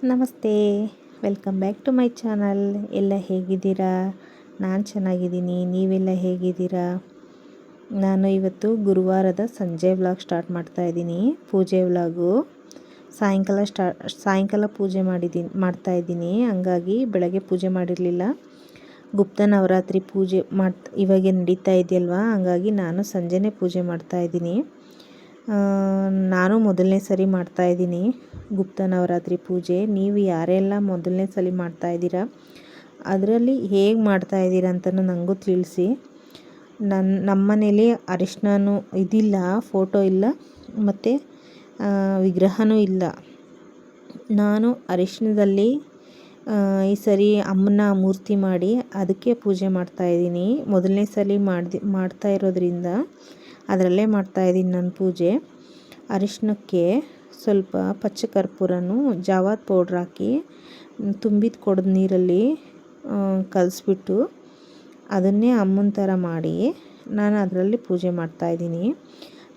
ನಮಸ್ತೆ, welcome back to my channel. ಎಲ್ಲ ಹೇಗಿದ್ದೀರಾ? ನಾನು ಚೆನ್ನಾಗಿದ್ದೀನಿ. ನೀವೆಲ್ಲ ಹೇಗಿದ್ದೀರಾ? ನಾನು ಇವತ್ತು ಗುರುವಾರದ ಸಂಜೆ ವ್ಲಾಗ್ ಸ್ಟಾರ್ಟ್ ಮಾಡ್ತಾಯಿದ್ದೀನಿ. ಪೂಜೆ ವ್ಲಾಗು ಸಾಯಂಕಾಲ ಪೂಜೆ ಮಾಡ್ತಾಯಿದ್ದೀನಿ. ಹಂಗಾಗಿ ಬೆಳಗ್ಗೆ ಪೂಜೆ ಮಾಡಿರಲಿಲ್ಲ. ಗುಪ್ತ ನವರಾತ್ರಿ ಪೂಜೆ ಇವಾಗೆ ನಡೀತಾ ಇದೆಯಲ್ವಾ, ಹಂಗಾಗಿ ನಾನು ಸಂಜೆನೇ ಪೂಜೆ ಮಾಡ್ತಾಯಿದ್ದೀನಿ. ನಾನು ಮೊದಲನೇ ಸರಿ ಮಾಡ್ತಾಯಿದ್ದೀನಿ ಗುಪ್ತ ನವರಾತ್ರಿ ಪೂಜೆ. ನೀವು ಯಾರೆಲ್ಲ ಮೊದಲನೇ ಸಲ ಮಾಡ್ತಾಯಿದ್ದೀರಾ, ಅದರಲ್ಲಿ ಹೇಗೆ ಮಾಡ್ತಾಯಿದ್ದೀರಾ ಅಂತಲೂ ನನಗೂ ತಿಳಿಸಿ. ನಮ್ಮ ಮನೇಲಿ ಅರಿಶಿನನೂ ಇದಿಲ್ಲ, ಫೋಟೋ ಇಲ್ಲ, ಮತ್ತು ವಿಗ್ರಹವೂ ಇಲ್ಲ. ನಾನು ಅರಿಶಿನದಲ್ಲಿ ಈ ಸರಿ ಅಮ್ಮನ ಮೂರ್ತಿ ಮಾಡಿ ಅದಕ್ಕೆ ಪೂಜೆ ಮಾಡ್ತಾಯಿದ್ದೀನಿ. ಮೊದಲನೇ ಸಲ ಮಾಡ್ತಾ ಇರೋದ್ರಿಂದ ಅದರಲ್ಲೇ ಮಾಡ್ತಾಯಿದ್ದೀನಿ ನಾನು ಪೂಜೆ. ಅರಿಶಿನಕ್ಕೆ ಸ್ವಲ್ಪ ಪಚ್ಚ ಕರ್ಪೂರನೂ ಜಾವಾದ ಪೌಡ್ರ್ ಹಾಕಿ ತುಂಬಿದ ಕೊಡದ ನೀರಲ್ಲಿ ಕಲಿಸ್ಬಿಟ್ಟು ಅದನ್ನೇ ಅಮ್ಮನ ಥರ ಮಾಡಿ ನಾನು ಅದರಲ್ಲಿ ಪೂಜೆ ಮಾಡ್ತಾಯಿದ್ದೀನಿ.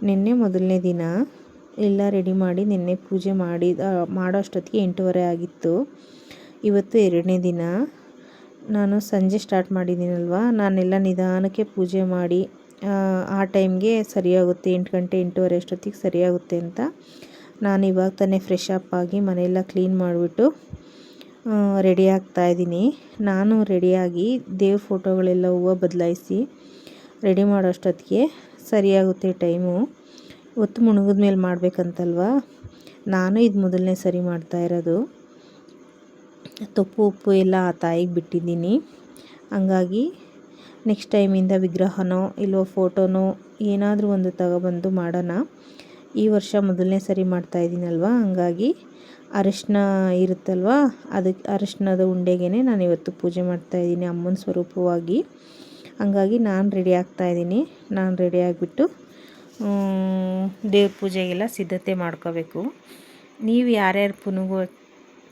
ನಿನ್ನೆ ಮೊದಲನೇ ದಿನ ಎಲ್ಲ ರೆಡಿ ಮಾಡಿ ನಿನ್ನೆ ಪೂಜೆ ಮಾಡೋ ಅಷ್ಟೊತ್ತಿಗೆ 8:30 ಆಗಿತ್ತು. ಇವತ್ತು 2ನೇ ದಿನ. ನಾನು ಸಂಜೆ ಸ್ಟಾರ್ಟ್ ಮಾಡಿದ್ದೀನಲ್ವ, ನಾನೆಲ್ಲ ನಿಧಾನಕ್ಕೆ ಪೂಜೆ ಮಾಡಿ ಆ ಟೈಮ್ಗೆ ಸರಿಯಾಗುತ್ತೆ, 8 ಗಂಟೆ 8:30 ಅಷ್ಟೊತ್ತಿಗೆ ಸರಿಯಾಗುತ್ತೆ ಅಂತ ನಾನು ಇವಾಗ ತಾನೇ ಫ್ರೆಶ್ ಅಪ್ ಆಗಿ ಮನೆಯೆಲ್ಲ ಕ್ಲೀನ್ ಮಾಡಿಬಿಟ್ಟು ರೆಡಿ ಆಗ್ತಾಯಿದ್ದೀನಿ. ನಾನು ರೆಡಿಯಾಗಿ ದೇವ್ರ ಫೋಟೋಗಳೆಲ್ಲ ಹೂವು ಬದಲಾಯಿಸಿ ರೆಡಿ ಮಾಡೋ ಅಷ್ಟೊತ್ತಿಗೆ ಸರಿಯಾಗುತ್ತೆ ಟೈಮು. ಹೊತ್ತು ಮುಳುಗಿದ ಮೇಲೆ ಮಾಡಬೇಕಂತಲ್ವ, ನಾನು ಇದು ಮೊದಲನೇ ಸರಿ ಮಾಡ್ತಾಯಿರೋದು. ತೊಪ್ಪು ಉಪ್ಪು ಎಲ್ಲ ಆ ತಾಯಿಗೆ ಬಿಟ್ಟಿದ್ದೀನಿ. ಹಂಗಾಗಿ ನೆಕ್ಸ್ಟ್ ಟೈಮಿಂದ ವಿಗ್ರಹನೋ ಇಲ್ಲೋ ಫೋಟೋನೋ ಏನಾದರೂ ಒಂದು ತಗೊಬಂದು ಮಾಡೋಣ. ಈ ವರ್ಷ ಮೊದಲನೇ ಸರಿ ಮಾಡ್ತಾಯಿದ್ದೀನಲ್ವ, ಹಂಗಾಗಿ ಅರಿಶಿನ ಇರುತ್ತಲ್ವ, ಅದಕ್ಕೆ ಅರಿಶಿನದ ಉಂಡೆಗೆ ನಾನು ಇವತ್ತು ಪೂಜೆ ಮಾಡ್ತಾಯಿದ್ದೀನಿ ಅಮ್ಮನ ಸ್ವರೂಪವಾಗಿ. ಹಂಗಾಗಿ ನಾನು ರೆಡಿ ಆಗ್ತಾಯಿದ್ದೀನಿ. ನಾನು ರೆಡಿ ಆಗಿಬಿಟ್ಟು ದೇವ್ರ ಪೂಜೆಗೆಲ್ಲ ಸಿದ್ಧತೆ ಮಾಡ್ಕೋಬೇಕು. ನೀವು ಯಾರ್ಯಾರು ಪುನುಗು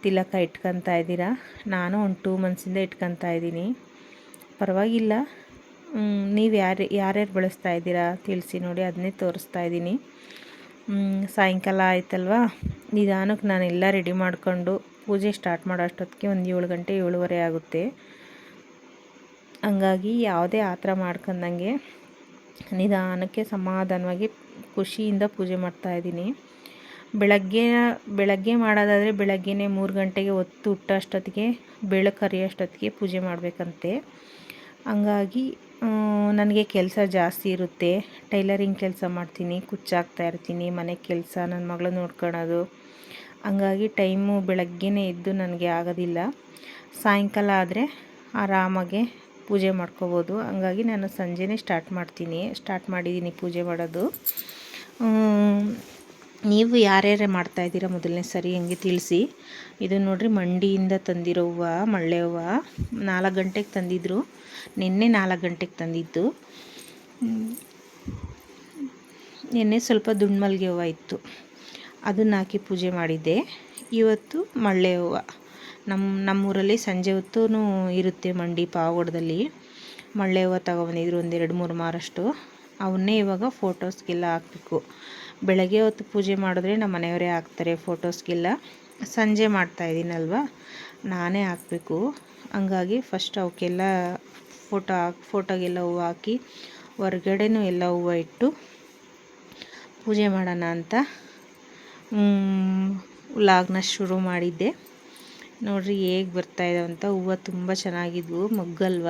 ತಿಲಕ ಇಟ್ಕೊತಾ ಇದ್ದೀರಾ? ನಾನು ಒಂದು 2 ಮಂತ್ಸಿಂದ ಇಟ್ಕೊತಾ ಇದ್ದೀನಿ. ಪರವಾಗಿಲ್ಲ. ನೀವು ಯಾರ್ಯಾರು ಬಳಸ್ತಾ ಇದ್ದೀರಾ ತಿಳಿಸಿ ನೋಡಿ, ಅದನ್ನೇ ತೋರಿಸ್ತಾ ಇದ್ದೀನಿ. ಸಾಯಂಕಾಲ ಆಯ್ತಲ್ವ, ನಿಧಾನಕ್ಕೆ ನಾನೆಲ್ಲ ರೆಡಿ ಮಾಡ್ಕೊಂಡು ಪೂಜೆ ಸ್ಟಾರ್ಟ್ ಮಾಡೋ ಅಷ್ಟೊತ್ತಿಗೆ ಒಂದು 7 ಗಂಟೆ 7:30 ಆಗುತ್ತೆ. ಹಂಗಾಗಿ ಯಾವುದೇ ಆತರ ಮಾಡ್ಕೊಂಡಂಗೆ ನಿಧಾನಕ್ಕೆ ಸಮಾಧಾನವಾಗಿ ಖುಷಿಯಿಂದ ಪೂಜೆ ಮಾಡ್ತಾಯಿದ್ದೀನಿ. ಬೆಳಗ್ಗೆ ಮಾಡೋದಾದರೆ ಬೆಳಗ್ಗೆನೇ 3 ಗಂಟೆಗೆ ಹೊತ್ತು ಹುಟ್ಟೋ ಅಷ್ಟೊತ್ತಿಗೆ ಬೆಳಕು ಹರಿಯೋ ಅಷ್ಟೊತ್ತಿಗೆ ಪೂಜೆ ಮಾಡಬೇಕಂತೆ. ಹಂಗಾಗಿ ನನಗೆ ಕೆಲಸ ಜಾಸ್ತಿ ಇರುತ್ತೆ. ಟೈಲರಿಂಗ್ ಕೆಲಸ ಮಾಡ್ತೀನಿ, ಕುಚ್ಚಾಕ್ತಾ ಇರ್ತೀನಿ, ಮನೆ ಕೆಲಸ, ನನ್ನ ಮಗಳು ನೋಡ್ಕೊಳ್ಳೋದು. ಹಂಗಾಗಿ ಟೈಮು ಬೆಳಗ್ಗೆನೇ ಎದ್ದು ನನಗೆ ಆಗೋದಿಲ್ಲ. ಸಾಯಂಕಾಲ ಆದರೆ ಆರಾಮಾಗೆ ಪೂಜೆ ಮಾಡ್ಕೋಬೋದು. ಹಂಗಾಗಿ ನಾನು ಸಂಜೆನೇ ಸ್ಟಾರ್ಟ್ ಮಾಡಿದ್ದೀನಿ ಪೂಜೆ ಮಾಡೋದು. ನೀವು ಯಾರ್ಯಾರು ಮಾಡ್ತಾಯಿದ್ದೀರಾ ಮೊದಲನೇ ಸರಿ ಹಂಗೆ ತಿಳಿಸಿ. ಇದು ನೋಡಿರಿ, ಮಂಡಿಯಿಂದ ತಂದಿರೋ ಹೂವು, ಮಳ್ಳೆ ಹೂವು 4 ಗಂಟೆಗೆ ತಂದಿದ್ರು. ನಿನ್ನೆ 4 ಗಂಟೆಗೆ ತಂದಿದ್ದು. ನಿನ್ನೆ ಸ್ವಲ್ಪ ದುಂಡು ಮಲ್ಲಿಗೆ ಹೂವು ಇತ್ತು, ಅದನ್ನು ಹಾಕಿ ಪೂಜೆ ಮಾಡಿದ್ದೆ. ಇವತ್ತು ಮಳ್ಳೆ ಹೂವು ನಮ್ಮೂರಲ್ಲಿ ಸಂಜೆ ಹೊತ್ತೂ ಇರುತ್ತೆ ಮಂಡಿ ಪಾವಗಡದಲ್ಲಿ. ಮಳ್ಳೆ ಹೂವು ತಗೊಬಂದಿದ್ರು ಒಂದು 2-3 ಮಾರಷ್ಟು. ಅವನ್ನೇ ಇವಾಗ ಫೋಟೋಸ್ಗೆಲ್ಲ ಹಾಕಬೇಕು. ಬೆಳಗ್ಗೆ ಹೊತ್ತು ಪೂಜೆ ಮಾಡಿದ್ರೆ ನಮ್ಮ ಮನೆಯವರೇ ಹಾಕ್ತಾರೆ ಫೋಟೋಸ್ಗೆಲ್ಲ. ಸಂಜೆ ಮಾಡ್ತಾಯಿದ್ದೀನಲ್ವ, ನಾನೇ ಹಾಕಬೇಕು. ಹಂಗಾಗಿ ಫಸ್ಟ್ ಅವಕ್ಕೆಲ್ಲ ಫೋಟೋಗೆಲ್ಲ ಹೂವು ಹಾಕಿ ಹೊರ್ಗಡೆನೂ ಎಲ್ಲ ಹೂವು ಇಟ್ಟು ಪೂಜೆ ಮಾಡೋಣ ಅಂತ ವ್ಲಾಗ್ನ ಶುರು ಮಾಡಿದ್ದೆ. ನೋಡ್ರಿ ಹೇಗೆ ಬರ್ತಾಯಿದ್ದಾವೆ ಅಂತ. ಹೂವು ತುಂಬ ಚೆನ್ನಾಗಿದ್ವು, ಮೊಗ್ಗಲ್ವ,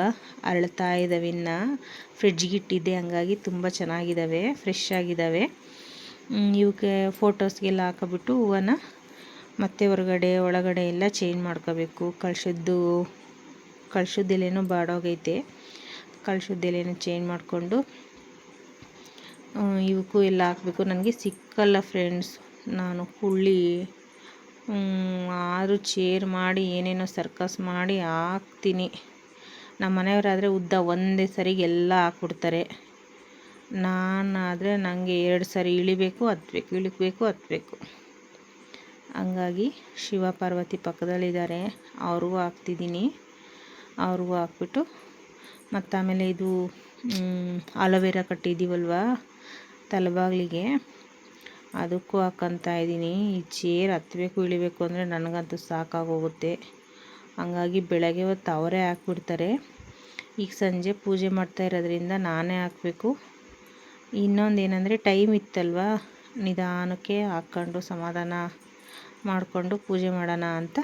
ಅರಳ್ತಾ ಇದ್ದಾವೆ. ಇನ್ನು ಫ್ರಿಡ್ಜ್ಗೆ ಇಟ್ಟಿದ್ದೆ, ಹಂಗಾಗಿ ತುಂಬ ಚೆನ್ನಾಗಿದ್ದಾವೆ, ಫ್ರೆಶ್ ಆಗಿದ್ದಾವೆ. ಇವಕ್ಕೆ ಫೋಟೋಸ್ಗೆಲ್ಲ ಹಾಕೊಬಿಟ್ಟು ಹೂವನ್ನ ಮತ್ತೆ ಒಳಗಡೆ ಎಲ್ಲ ಚೇಂಜ್ ಮಾಡ್ಕೋಬೇಕು. ಕಳ್ಸದ ಎಲೆನೂ ಬಾಡೋಗೈತೆ, ಕಳ್ಸದ ಎಲೆನೂ ಚೇಂಜ್ ಮಾಡಿಕೊಂಡು ಇವಕ್ಕೂ ಎಲ್ಲ ಹಾಕಬೇಕು. ನನಗೆ ಸಿಕ್ಕಲ್ಲ ಫ್ರೆಂಡ್ಸ್, ನಾನು ಕುಳ್ಳಿ ಆದರೂ ಚೇರ್ ಮಾಡಿ ಏನೇನೋ ಸರ್ಕಸ್ ಮಾಡಿ ಹಾಕ್ತೀನಿ. ನಮ್ಮ ಮನೆಯವರಾದರೆ ಉದ್ದ ಒಂದೇ ಸರಿಗೆ ಎಲ್ಲ ಹಾಕ್ಬಿಡ್ತಾರೆ. ನಾನಾದರೆ ನನಗೆ 2 ಸರಿ ಇಳಿಬೇಕು ಹತ್ತಬೇಕು. ಹಂಗಾಗಿ ಶಿವ ಪಾರ್ವತಿ ಪಕ್ಕದಲ್ಲಿದ್ದಾರೆ, ಅವ್ರಿಗೂ ಹಾಕ್ತಿದ್ದೀನಿ. ಅವ್ರಿಗೂ ಹಾಕ್ಬಿಟ್ಟು ಮತ್ತು ಆಮೇಲೆ ಇದು ಅಲೋವೆರಾ ಕಟ್ಟಿದ್ದೀವಲ್ವ ತಲೆಬಾಗಿಲಿಗೆ, ಅದಕ್ಕೂ ಹಾಕ್ಕೊತಾ ಇದ್ದೀನಿ. ಈ ಚೇರ್ ಹತ್ತಬೇಕು ಇಳಿಬೇಕು ಅಂದರೆ ನನಗಂತೂ ಸಾಕಾಗೋಗುತ್ತೆ. ಹಂಗಾಗಿ ಬೆಳಗ್ಗೆ ಹೊತ್ತು ಅವರೇ ಹಾಕ್ಬಿಡ್ತಾರೆ. ಈಗ ಸಂಜೆ ಪೂಜೆ ಮಾಡ್ತಾ ಇರೋದ್ರಿಂದ ನಾನೇ ಹಾಕಬೇಕು. ಇನ್ನೊಂದು ಏನಂದರೆ ಟೈಮ್ ಇತ್ತಲ್ವ, ನಿಧಾನಕ್ಕೆ ಹಾಕ್ಕೊಂಡು ಸಮಾಧಾನ ಮಾಡಿಕೊಂಡು ಪೂಜೆ ಮಾಡೋಣ ಅಂತ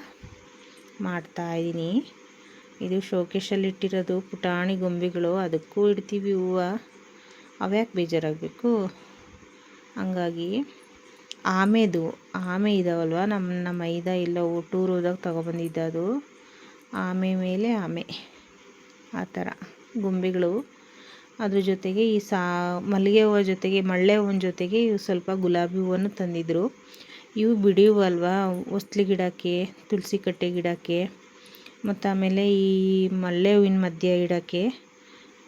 ಮಾಡ್ತಾಯಿದ್ದೀನಿ. ಇದು ಶೋಕೇಶಲ್ಲಿ ಇಟ್ಟಿರೋದು ಪುಟಾಣಿ ಗೊಂಬೆಗಳು, ಅದಕ್ಕೂ ಇಡ್ತೀವಿ ಹೂವು. ಅವ್ಯಾಕೆ ಬೇಜಾರಾಗಬೇಕು. ಹಂಗಾಗಿ ಆಮೆ ಇದಾವಲ್ವ, ನಮ್ಮ ಮೈದ ಇಲ್ಲ ಟೂರ್ ಹೋದಾಗ ತೊಗೊಬಂದಿದ್ದ ಅದು ಆಮೆ ಮೇಲೆ ಆಮೆ, ಆ ಥರ ಗೊಂಬೆಗಳು. ಅದ್ರ ಜೊತೆಗೆ ಈ ಮಲ್ಲಿಗೆ ಹೂವು ಜೊತೆಗೆ ಮಳ್ಳೆ ಹೂವಿನ ಜೊತೆಗೆ ಇವು ಸ್ವಲ್ಪ ಗುಲಾಬಿ ಹೂವನ್ನು ತಂದಿದ್ದರು. ಇವು ಬಿಡಿ ಹೂವು ಅಲ್ವಾ, ಹೊಸ್ಲಿ ಗಿಡಕ್ಕೆ, ತುಳಸಿ ಕಟ್ಟೆ ಗಿಡಕ್ಕೆ, ಮತ್ತು ಆಮೇಲೆ ಈ ಮಲ್ಲೆ ಹೂವಿನ ಮಧ್ಯೆ ಇಡೋಕ್ಕೆ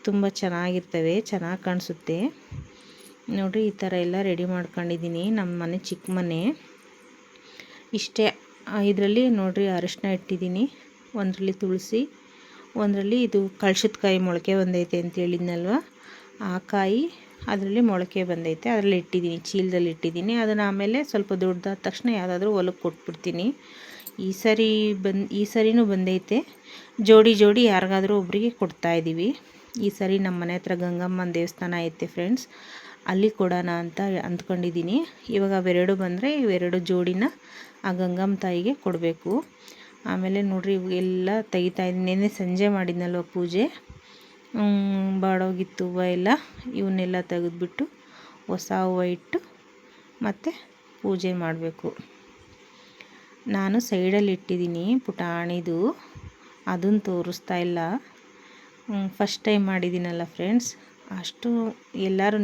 ತುಂಬ ಚೆನ್ನಾಗಿರ್ತವೆ, ಚೆನ್ನಾಗಿ ಕಾಣಿಸುತ್ತೆ. ನೋಡಿರಿ ಈ ಥರ ಎಲ್ಲ ರೆಡಿ ಮಾಡ್ಕೊಂಡಿದ್ದೀನಿ. ನಮ್ಮ ಮನೆ ಚಿಕ್ಕ ಮನೆ ಇಷ್ಟೇ. ಇದರಲ್ಲಿ ನೋಡಿರಿ ಅರಿಶಿನ ಇಟ್ಟಿದ್ದೀನಿ, ಒಂದರಲ್ಲಿ ತುಳಸಿ, ಒಂದರಲ್ಲಿ ಇದು ಕಳ್ಶದ ಕಾಯಿ ಮೊಳಕೆ ಬಂದೈತೆ ಅಂತ ಹೇಳಿದ್ನಲ್ವ, ಆ ಕಾಯಿ ಅದರಲ್ಲಿ ಮೊಳಕೆ ಬಂದೈತೆ, ಅದರಲ್ಲಿ ಇಟ್ಟಿದ್ದೀನಿ, ಚೀಲದಲ್ಲಿ ಇಟ್ಟಿದ್ದೀನಿ. ಅದನ್ನು ಆಮೇಲೆ ಸ್ವಲ್ಪ ದೊಡ್ಡದಾದ ತಕ್ಷಣ ಯಾವುದಾದ್ರೂ ಹೊಲಕ್ಕೆ ಕೊಟ್ಬಿಡ್ತೀನಿ. ಈ ಸರಿನೂ ಬಂದೈತೆ, ಜೋಡಿ ಯಾರಿಗಾದ್ರೂ ಒಬ್ಬರಿಗೆ ಕೊಡ್ತಾಯಿದ್ದೀವಿ. ಈ ಸರಿ ನಮ್ಮ ಮನೆ ಹತ್ರ ಗಂಗಮ್ಮನ ದೇವಸ್ಥಾನ ಐತೆ ಫ್ರೆಂಡ್ಸ್, ಅಲ್ಲಿ ಕೊಡೋಣ ಅಂತ ಅಂದ್ಕೊಂಡಿದ್ದೀನಿ. ಇವಾಗ ಅವೆರಡು ಬಂದರೆ ಇವೆರಡು ಜೋಡಿನ ಆ ಗಂಗಮ್ಮ ತಾಯಿಗೆ ಕೊಡಬೇಕು. ಆಮೇಲೆ ನೋಡಿರಿ ಇವೆಲ್ಲ ತೆಗಿತಾಯಿದ್ದೀನಿ. ನೆನ್ನೆ ಸಂಜೆ ಮಾಡಿದ್ನಲ್ವ ಪೂಜೆ, ಬಾಡೋಗಿತ್ತು ಹೂವು ಎಲ್ಲ, ಇವನ್ನೆಲ್ಲ ತೆಗೆದುಬಿಟ್ಟು ಹೊಸ ಹೂವು ಇಟ್ಟು ಮತ್ತು ಪೂಜೆ ಮಾಡಬೇಕು. ನಾನು ಸೈಡಲ್ಲಿ ಇಟ್ಟಿದ್ದೀನಿ ಪುಟಾಣಿದು, ಅದನ್ನು ತೋರಿಸ್ತಾ ಇಲ್ಲ. ಫಸ್ಟ್ ಟೈಮ್ ಮಾಡಿದ್ದೀನಲ್ಲ ಫ್ರೆಂಡ್ಸ್, ಅಷ್ಟು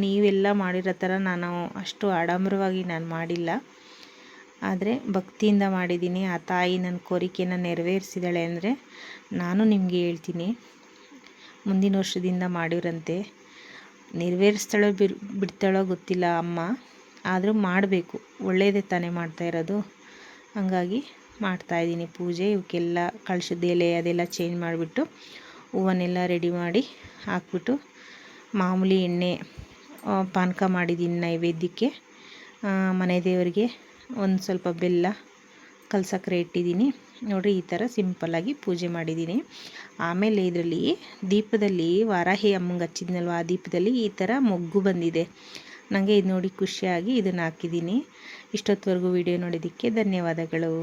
ನೀವೆಲ್ಲ ಮಾಡಿರೋ ಥರ ನಾನು ಅಷ್ಟು ಆಡಂಬರವಾಗಿ ನಾನು ಮಾಡಿಲ್ಲ, ಆದರೆ ಭಕ್ತಿಯಿಂದ ಮಾಡಿದ್ದೀನಿ. ಆ ತಾಯಿ ನನ್ನ ಕೋರಿಕೆನ ನೆರವೇರಿಸಿದಾಳೆ ಅಂದರೆ ನಾನು ನಿಮಗೆ ಹೇಳ್ತೀನಿ. ಮುಂದಿನ ವರ್ಷದಿಂದ ಮಾಡಿರಂತೆ, ನೆರವೇರಿಸ್ತಾಳೋ ಬಿಡ್ತಾಳೋ ಗೊತ್ತಿಲ್ಲ ಅಮ್ಮ, ಆದರೂ ಮಾಡಬೇಕು, ಒಳ್ಳೆಯದೇ ತಾನೇ ಮಾಡ್ತಾ ಇರೋದು. ಹಂಗಾಗಿ ಮಾಡ್ತಾಯಿದ್ದೀನಿ ಪೂಜೆ. ಇವಕ್ಕೆಲ್ಲ ಕಳಶದ ಎಲೆ ಅದೆಲ್ಲ ಚೇಂಜ್ ಮಾಡಿಬಿಟ್ಟು ಹೂವನ್ನೆಲ್ಲ ರೆಡಿ ಮಾಡಿ ಹಾಕ್ಬಿಟ್ಟು, ಮಾಮೂಲಿ ಎಣ್ಣೆ ಪಾನಕ ಮಾಡಿದ್ದೀನಿ ನೈವೇದ್ಯಕ್ಕೆ. ಮನೆ ದೇವರಿಗೆ ಒಂದು ಸ್ವಲ್ಪ ಬೆಲ್ಲ, ಕಲ್ಸಕ್ಕರೆ ಇಟ್ಟಿದ್ದೀನಿ. ನೋಡಿರಿ ಈ ಥರ ಸಿಂಪಲ್ಲಾಗಿ ಪೂಜೆ ಮಾಡಿದ್ದೀನಿ. ಆಮೇಲೆ ಇದರಲ್ಲಿ ದೀಪದಲ್ಲಿ ವಾರಾಹಿ ಅಮ್ಮಂಗೆ ಹಚ್ಚಿದ್ನಲ್ವ, ಆ ದೀಪದಲ್ಲಿ ಈ ಥರ ಮೊಗ್ಗು ಬಂದಿದೆ. ನನಗೆ ಇದು ನೋಡಿ ಖುಷಿಯಾಗಿ ಇದನ್ನು ಹಾಕಿದ್ದೀನಿ. ಇಷ್ಟೊತ್ತವರೆಗೂ ವಿಡಿಯೋ ನೋಡಿದ್ದಕ್ಕೆ ಧನ್ಯವಾದಗಳು.